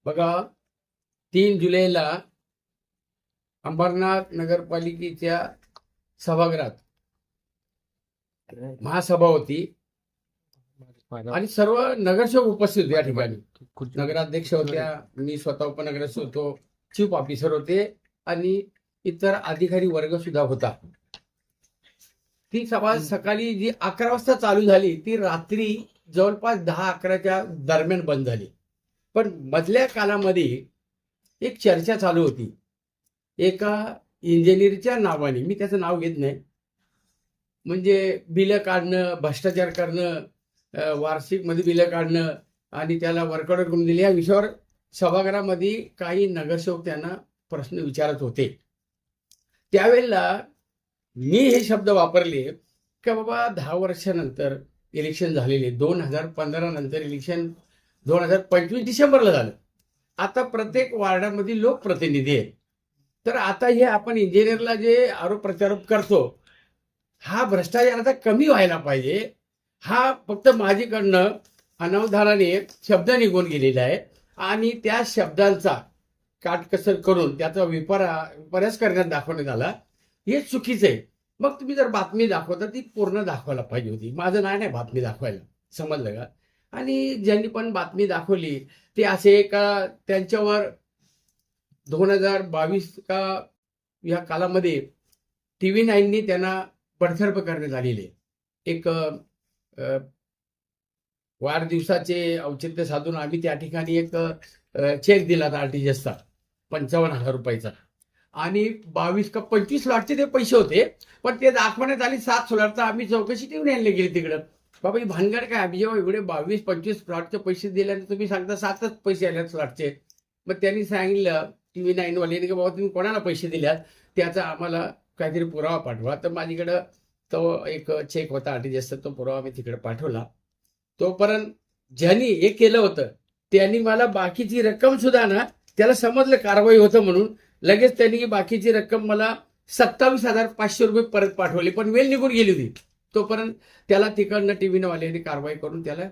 बघा, 3 जुलैला अंबरनाथ नगरपालिकेच्या सभागृहात महासभा होती आणि सर्व नगरसेवक उपस्थित होते. या ठिकाणी नगराध्यक्ष होत्या, मी स्वतः उपनगराध्यक्ष होतो, चीफ ऑफिसर होते आणि इतर अधिकारी वर्ग सुद्धा होता. ती सभा सकाळी जी 11 वाजता चालू झाली ती रात्री जवळपास 10-11च्या दरम्यान बंद झाली. पण मधल्या कालामध्ये एक चर्चा चालू होती एका इंजिनियरच्या नावाने, मी त्याचं नाव घेत नाही, म्हणजे बिलं काढणं, भ्रष्टाचार करणं, वार्षिकमध्ये बिलं काढणं आणि त्याला वर्कआउट करून दिले, या विषयावर सभागृहामध्ये काही नगरसेवक त्यांना प्रश्न विचारत होते. त्यावेळेला मी हे शब्द वापरले की बाबा 10 वर्षानंतर इलेक्शन झालेले, 2015 नंतर इलेक्शन 2025 डिसेंबरला झालं. आता प्रत्येक वार्डामध्ये लोकप्रतिनिधी आहेत. तर आता हे आपण इंजिनियरला जे आरोप प्रत्यारोप करतो, हा भ्रष्टाचार आता कमी व्हायला पाहिजे. हा फक्त माझ्याकडनं अनावधानाने शब्द निघून गेलेला आहे आणि त्या शब्दांचा काटकसर करून त्याचा विपर्यास करण्यात दाखवण्यात आला, हे चुकीचं आहे. मग तुम्ही जर बातमी दाखवता ती पूर्ण दाखवायला पाहिजे होती. माझं नाही बातमी दाखवायला, समजलं का? आणि ज्यांनी पण बातमी दाखवली ते असे का त्यांच्यावर 2022 का या कालामध्ये TV9नी त्यांना बडतर्फ करण्यात आलेले. एक वाढदिवसाचे औचित्य साधून आम्ही त्या ठिकाणी एक चेक दिला RTGSचा 55,000 रुपयाचा आणि 22 का 25 लॉटचे ते पैसे होते, पण ते दाखवण्यात आले 7 स्लॉटचा. आम्ही चौकशी ठेवून आणले गेली तिकडं. बाबा ही भानगड काय? आम्ही जेव्हा एवढे 22-25 प्लॉटचे पैसे दिल्यानंतर तुम्ही सांगता 7च पैसे आले स्लॉटचे. मग त्यांनी सांगितलं TV9 वाल्याने की बाबा तुम्ही कोणाला पैसे दिल्यात त्याचा आम्हाला काहीतरी पुरावा पाठवा. तर माझ्याकडं तो एक चेक होता RTGSचा, तो पुरावा मी तिकडे पाठवला. तोपर्यंत ज्यांनी हे केलं होतं त्यांनी मला बाकीची रक्कम सुद्धा ना, त्याला समजलं कारवाई होतं म्हणून लगेच त्यांनी बाकीची रक्कम मला 27,500 रुपये परत पाठवली. पण वेळ निघून गेली होती. तोपर्यंत त्याला तिकडनं TV9 वाल्याने कारवाई करून त्याला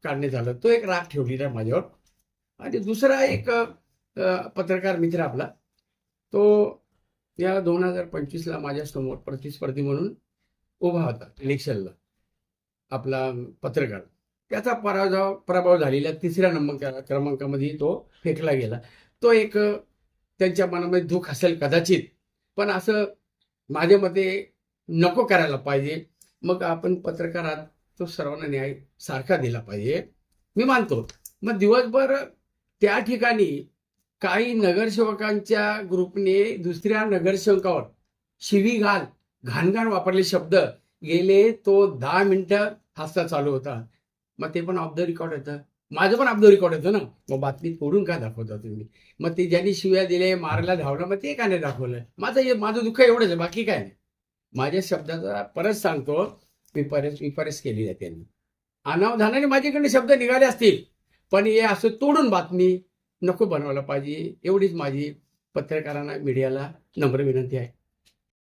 काढण्यात आलं. तो एक राग ठेवलेला माझ्यावर. आणि दुसरा एक पत्रकार मित्र आपला, तो या 2025ला माझ्यासमोर प्रतिस्पर्धी म्हणून उभा होता इलेक्शनला, आपला पत्रकार. त्याचा प्रभाव झालेला 3ऱ्या क्रमांकामध्ये तो फेकला गेला. तो एक त्यांच्या मनामध्ये दुःख असेल कदाचित, पण असं माझ्या मते नको करायला पाहिजे. मग आपण पत्रकारात तो सर्वांना न्याय सारखा दिला पाहिजे, मी मानतो. मग दिवसभर त्या ठिकाणी काही नगरसेवकांच्या ग्रुपने दुसऱ्या नगरसेवकावर शिवीगाळ, घाणघाण वापरले शब्द गेले. तो 10 मिनिटं हास्ता चालू होता. मग ते पण ऑफ द रेकॉर्ड होतं, माझं पण ऑफ द रेकॉर्ड होतं ना. मग बातमी तोडून का दाखवता तुम्ही? मग ते ज्यांनी शिव्या दिले, मारायला धावलं, मग ते का नाही दाखवलं? माझं दुःख एवढंच आहे, बाकी काय नाही. माझ्या शब्दाचा परत सांगतो, विपर्यास केली आहे त्यांनी. अनावधानाने माझ्याकडे शब्द निघाले असतील, पण हे असं तोडून बातमी नको बनवायला पाहिजे. एवढीच माझी पत्रकारांना, मीडियाला नम्र विनंती आहे.